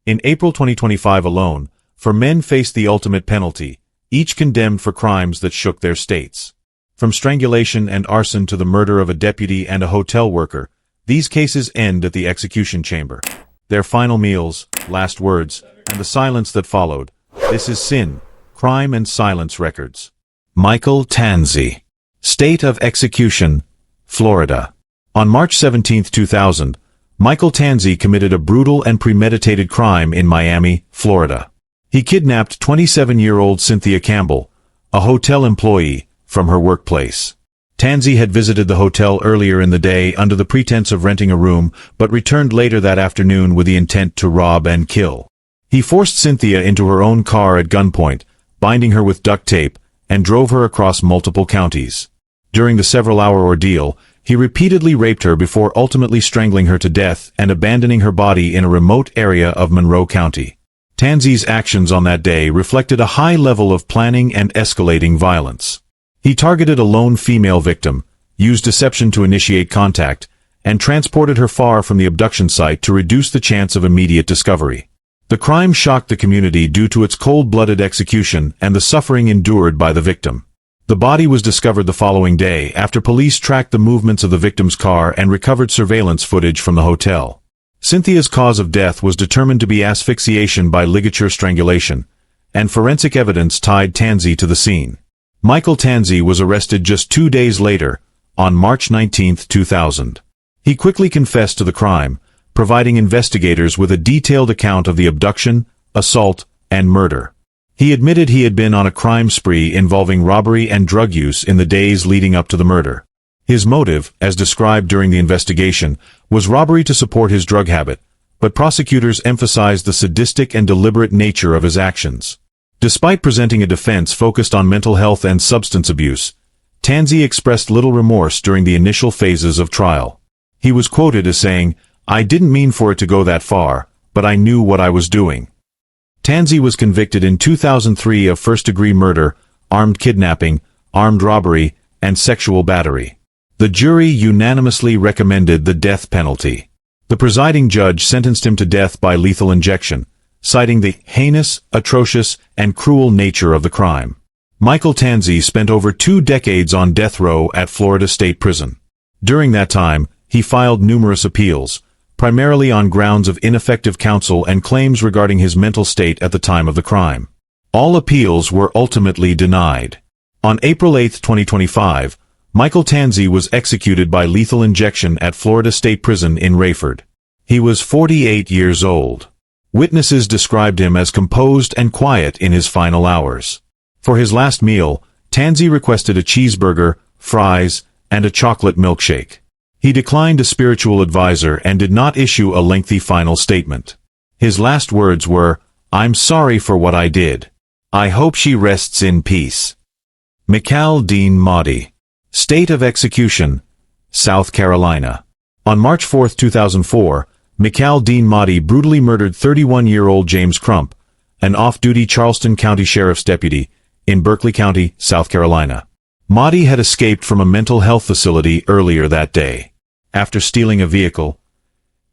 In April 2025 alone, 4 men faced the ultimate penalty, each condemned for crimes that shook their states. From strangulation and arson to the murder of a deputy and a hotel worker, these cases end at the execution chamber. Their final meals, last words, and the silence that followed. This is Sin, Crime and Silence Records. Michael Tanzi. State of Execution, Florida. On March 17, 2000, Michael Tanzi committed a brutal and premeditated crime in Miami, Florida. He kidnapped 27-year-old Cynthia Campbell, a hotel employee, from her workplace. Tanzi had visited the hotel earlier in the day under the pretense of renting a room, but returned later that afternoon with the intent to rob and kill. He forced Cynthia into her own car at gunpoint, binding her with duct tape, and drove her across multiple counties. During the several-hour ordeal, he repeatedly raped her before ultimately strangling her to death and abandoning her body in a remote area of Monroe County. Tanzi's actions on that day reflected a high level of planning and escalating violence. He targeted a lone female victim, used deception to initiate contact, and transported her far from the abduction site to reduce the chance of immediate discovery. The crime shocked the community due to its cold-blooded execution and the suffering endured by the victim. The body was discovered the following day after police tracked the movements of the victim's car and recovered surveillance footage from the hotel. Cynthia's cause of death was determined to be asphyxiation by ligature strangulation, and forensic evidence tied Tanzi to the scene. Michael Tanzi was arrested just 2 days later, on March 19, 2000. He quickly confessed to the crime, providing investigators with a detailed account of the abduction, assault, and murder. He admitted he had been on a crime spree involving robbery and drug use in the days leading up to the murder. His motive, as described during the investigation, was robbery to support his drug habit, but prosecutors emphasized the sadistic and deliberate nature of his actions. Despite presenting a defense focused on mental health and substance abuse, Tanzi expressed little remorse during the initial phases of trial. He was quoted as saying, "I didn't mean for it to go that far, but I knew what I was doing." Tanzi was convicted in 2003 of first-degree murder, armed kidnapping, armed robbery, and sexual battery. The jury unanimously recommended the death penalty. The presiding judge sentenced him to death by lethal injection, citing the heinous, atrocious, and cruel nature of the crime. Michael Tanzi spent over 2 decades on death row at Florida State Prison. During that time, he filed numerous appeals, primarily on grounds of ineffective counsel and claims regarding his mental state at the time of the crime. All appeals were ultimately denied. On April 8, 2025, Michael Tanzi was executed by lethal injection at Florida State Prison in Rayford. He was 48 years old. Witnesses described him as composed and quiet in his final hours. For his last meal, Tanzi requested a cheeseburger, fries, and a chocolate milkshake. He declined a spiritual advisor and did not issue a lengthy final statement. His last words were, "I'm sorry for what I did. I hope she rests in peace." Michael Dean Mahdi. State of Execution, South Carolina. On March 4, 2004, Michael Dean Mahdi brutally murdered 31-year-old James Crump, an off-duty Charleston County Sheriff's deputy, in Berkeley County, South Carolina. Mahdi had escaped from a mental health facility earlier that day. After stealing a vehicle,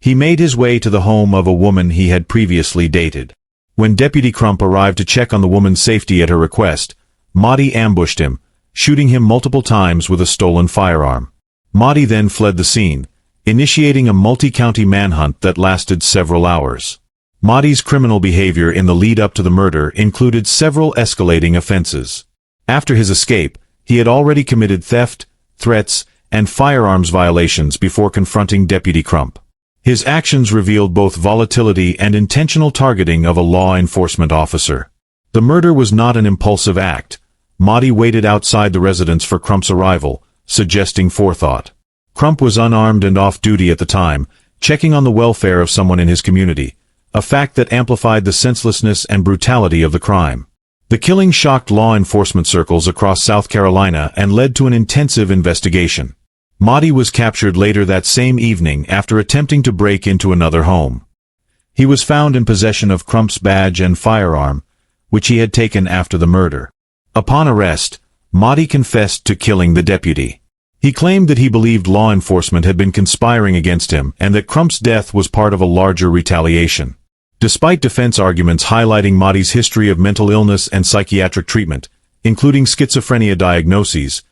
he made his way to the home of a woman he had previously dated. When Deputy Crump arrived to check on the woman's safety at her request, Mahdi ambushed him, shooting him multiple times with a stolen firearm. Mahdi then fled the scene, initiating a multi-county manhunt that lasted several hours. Mahdi's criminal behavior in the lead-up to the murder included several escalating offenses. After his escape, he had already committed theft, threats, and firearms violations before confronting Deputy Crump. His actions revealed both volatility and intentional targeting of a law enforcement officer. The murder was not an impulsive act. Mahdi waited outside the residence for Crump's arrival, suggesting forethought. Crump was unarmed and off-duty at the time, checking on the welfare of someone in his community, a fact that amplified the senselessness and brutality of the crime. The killing shocked law enforcement circles across South Carolina and led to an intensive investigation. Mahdi was captured later that same evening after attempting to break into another home. He was found in possession of Crump's badge and firearm, which he had taken after the murder. Upon arrest, Mahdi confessed to killing the deputy. He claimed that he believed law enforcement had been conspiring against him and that Crump's death was part of a larger retaliation. Despite defense arguments highlighting Mahdi's history of mental illness and psychiatric treatment, including schizophrenia diagnoses,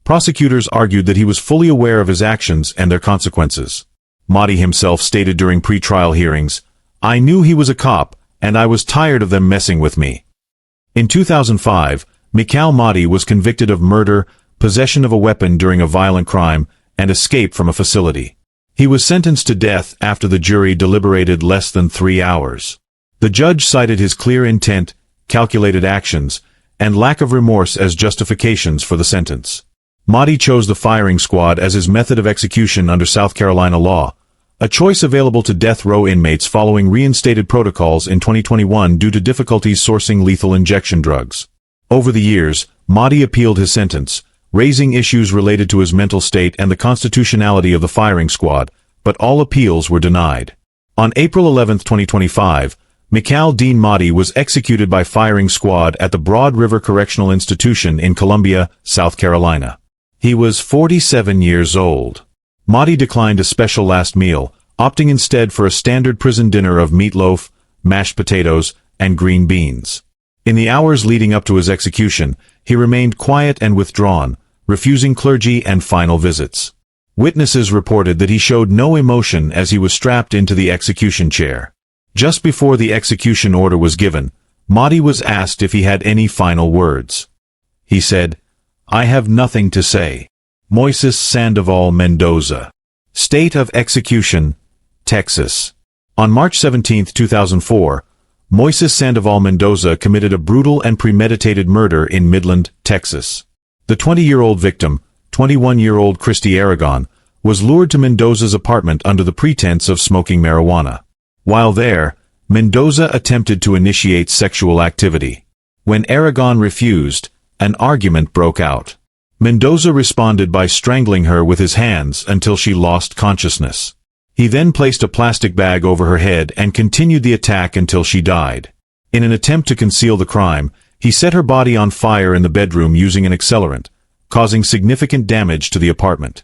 prosecutors argued that he was fully aware of his actions and their consequences. Mahdi himself stated during pre-trial hearings, "I knew he was a cop, and I was tired of them messing with me." In 2005, Mikhail Mahdi was convicted of murder, possession of a weapon during a violent crime, and escape from a facility. He was sentenced to death after the jury deliberated less than 3 hours. The judge cited his clear intent, calculated actions, and lack of remorse as justifications for the sentence. Mahdi chose the firing squad as his method of execution under South Carolina law, a choice available to death row inmates following reinstated protocols in 2021 due to difficulties sourcing lethal injection drugs. Over the years, Mahdi appealed his sentence, raising issues related to his mental state and the constitutionality of the firing squad, but all appeals were denied. On April 11, 2025, Mikhail Dean Mahdi was executed by firing squad at the Broad River Correctional Institution in Columbia, South Carolina. He was 47 years old. Mahdi declined a special last meal, opting instead for a standard prison dinner of meatloaf, mashed potatoes, and green beans. In the hours leading up to his execution, he remained quiet and withdrawn, refusing clergy and final visits. Witnesses reported that he showed no emotion as he was strapped into the execution chair. Just before the execution order was given, Mahdi was asked if he had any final words. He said, "I have nothing to say." Moises Sandoval Mendoza. State of execution, Texas. On March 17, 2004, Moises Sandoval Mendoza committed a brutal and premeditated murder in Midland, Texas. The 20-year-old victim, 21-year-old Christy Aragon, was lured to Mendoza's apartment under the pretense of smoking marijuana. While there, Mendoza attempted to initiate sexual activity. When Aragon refused, an argument broke out. Mendoza responded by strangling her with his hands until she lost consciousness. He then placed a plastic bag over her head and continued the attack until she died. In an attempt to conceal the crime, he set her body on fire in the bedroom using an accelerant, causing significant damage to the apartment.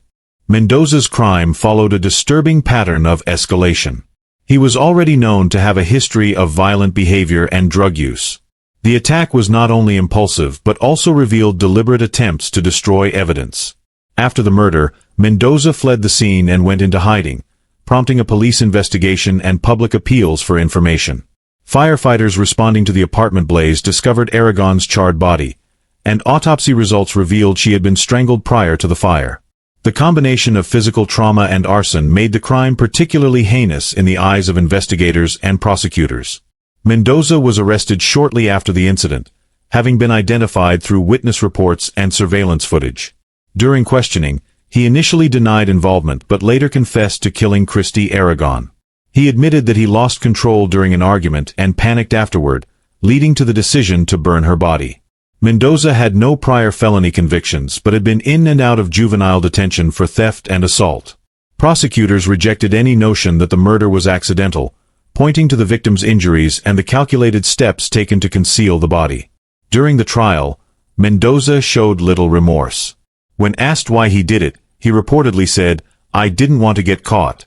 Mendoza's crime followed a disturbing pattern of escalation. He was already known to have a history of violent behavior and drug use. The attack was not only impulsive but also revealed deliberate attempts to destroy evidence. After the murder, Mendoza fled the scene and went into hiding, prompting a police investigation and public appeals for information. Firefighters responding to the apartment blaze discovered Aragon's charred body, and autopsy results revealed she had been strangled prior to the fire. The combination of physical trauma and arson made the crime particularly heinous in the eyes of investigators and prosecutors. Mendoza was arrested shortly after the incident, having been identified through witness reports and surveillance footage. During questioning, he initially denied involvement but later confessed to killing Christy Aragon. He admitted that he lost control during an argument and panicked afterward, leading to the decision to burn her body. Mendoza had no prior felony convictions but had been in and out of juvenile detention for theft and assault. Prosecutors rejected any notion that the murder was accidental, pointing to the victim's injuries and the calculated steps taken to conceal the body. During the trial, Mendoza showed little remorse. When asked why he did it, he reportedly said, "I didn't want to get caught."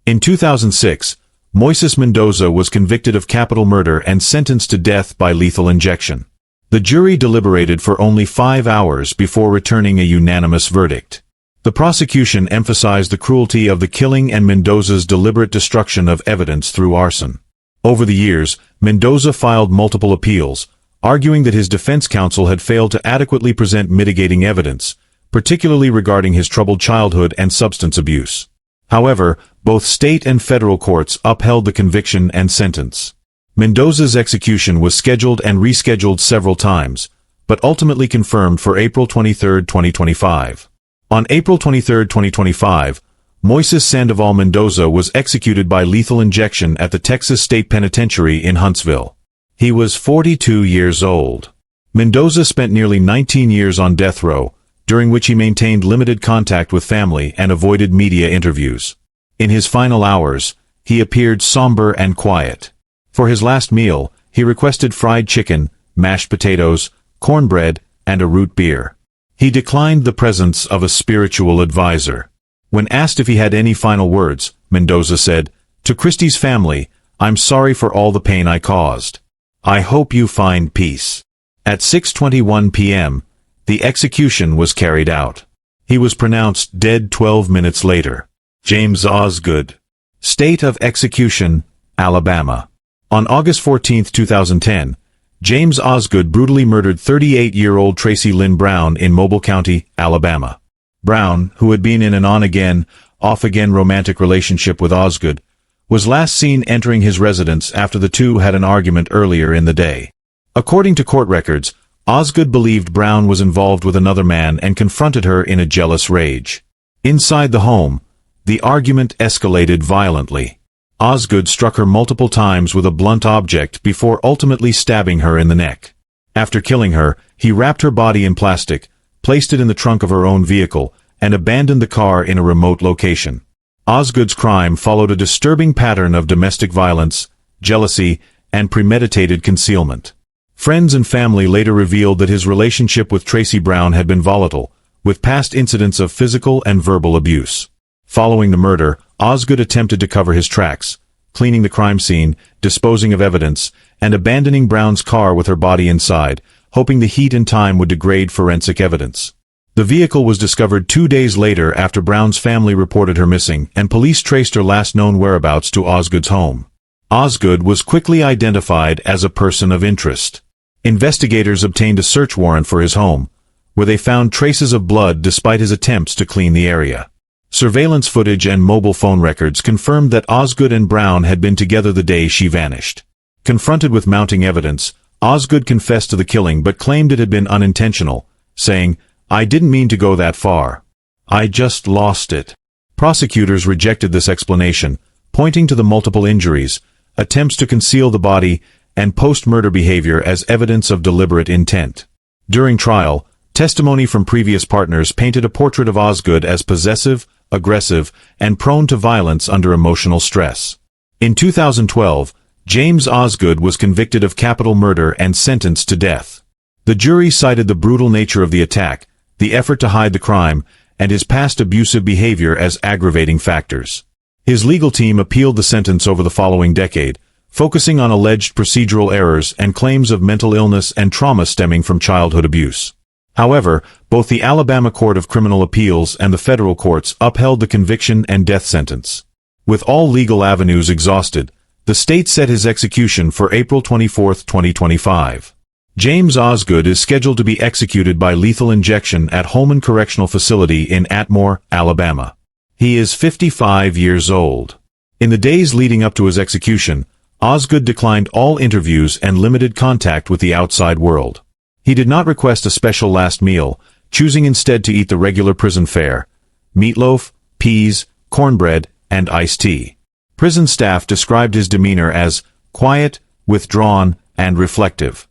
In 2006, Moises Mendoza was convicted of capital murder and sentenced to death by lethal injection. The jury deliberated for only 5 hours before returning a unanimous verdict. The prosecution emphasized the cruelty of the killing and Mendoza's deliberate destruction of evidence through arson. Over the years, Mendoza filed multiple appeals, arguing that his defense counsel had failed to adequately present mitigating evidence, particularly regarding his troubled childhood and substance abuse. However, both state and federal courts upheld the conviction and sentence. Mendoza's execution was scheduled and rescheduled several times, but ultimately confirmed for April 23, 2025. On April 23, 2025, Moises Sandoval Mendoza was executed by lethal injection at the Texas State Penitentiary in Huntsville. He was 42 years old. Mendoza spent nearly 19 years on death row, during which he maintained limited contact with family and avoided media interviews. In his final hours, he appeared somber and quiet. For his last meal, he requested fried chicken, mashed potatoes, cornbread, and a root beer. He declined the presence of a spiritual advisor. When asked if he had any final words, Mendoza said, "To Christy's family, I'm sorry for all the pain I caused. I hope you find peace. At 6:21 p.m., the execution was carried out. He was pronounced dead 12 minutes later. James Osgood. State of execution, Alabama. On August 14, 2010, James Osgood brutally murdered 38-year-old Tracy Lynn Brown in Mobile County, Alabama. Brown, who had been in an on-again, off-again romantic relationship with Osgood, was last seen entering his residence after the two had an argument earlier in the day. According to court records, Osgood believed Brown was involved with another man and confronted her in a jealous rage. Inside the home, the argument escalated violently. Osgood struck her multiple times with a blunt object before ultimately stabbing her in the neck. After killing her, he wrapped her body in plastic, placed it in the trunk of her own vehicle, and abandoned the car in a remote location. Osgood's crime followed a disturbing pattern of domestic violence, jealousy, and premeditated concealment. Friends and family later revealed that his relationship with Tracy Brown had been volatile, with past incidents of physical and verbal abuse. Following the murder, Osgood attempted to cover his tracks, cleaning the crime scene, disposing of evidence, and abandoning Brown's car with her body inside, hoping the heat and time would degrade forensic evidence. The vehicle was discovered 2 days later after Brown's family reported her missing, and police traced her last known whereabouts to Osgood's home. Osgood was quickly identified as a person of interest. Investigators obtained a search warrant for his home, where they found traces of blood despite his attempts to clean the area. Surveillance footage and mobile phone records confirmed that Osgood and Brown had been together the day she vanished. Confronted with mounting evidence, Osgood confessed to the killing but claimed it had been unintentional, saying, "I didn't mean to go that far. I just lost it." Prosecutors rejected this explanation, pointing to the multiple injuries, attempts to conceal the body, and post-murder behavior as evidence of deliberate intent. During trial, testimony from previous partners painted a portrait of Osgood as possessive, aggressive, and prone to violence under emotional stress. In 2012, James Osgood was convicted of capital murder and sentenced to death. The jury cited the brutal nature of the attack, the effort to hide the crime, and his past abusive behavior as aggravating factors. His legal team appealed the sentence over the following decade, focusing on alleged procedural errors and claims of mental illness and trauma stemming from childhood abuse. However, both the Alabama Court of Criminal Appeals and the federal courts upheld the conviction and death sentence. With all legal avenues exhausted, the state set his execution for April 24, 2025. James Osgood is scheduled to be executed by lethal injection at Holman Correctional Facility in Atmore, Alabama. He is 55 years old. In the days leading up to his execution, Osgood declined all interviews and limited contact with the outside world. He did not request a special last meal, choosing instead to eat the regular prison fare: meatloaf, peas, cornbread, and iced tea. Prison staff described his demeanor as quiet, withdrawn, and reflective.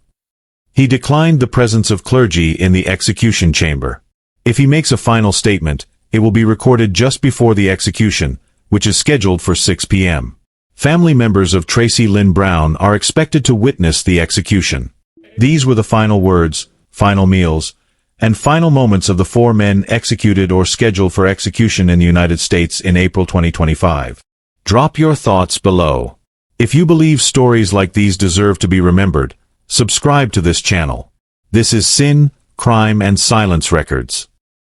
He declined the presence of clergy in the execution chamber. If he makes a final statement, it will be recorded just before the execution, which is scheduled for 6 p.m. Family members of Tracy Lynn Brown are expected to witness the execution. These were the final words, final meals, and final moments of the 4 men executed or scheduled for execution in the United States in April 2025. Drop your thoughts below. If you believe stories like these deserve to be remembered, subscribe to this channel. This is Sin, Crime and Silence Records.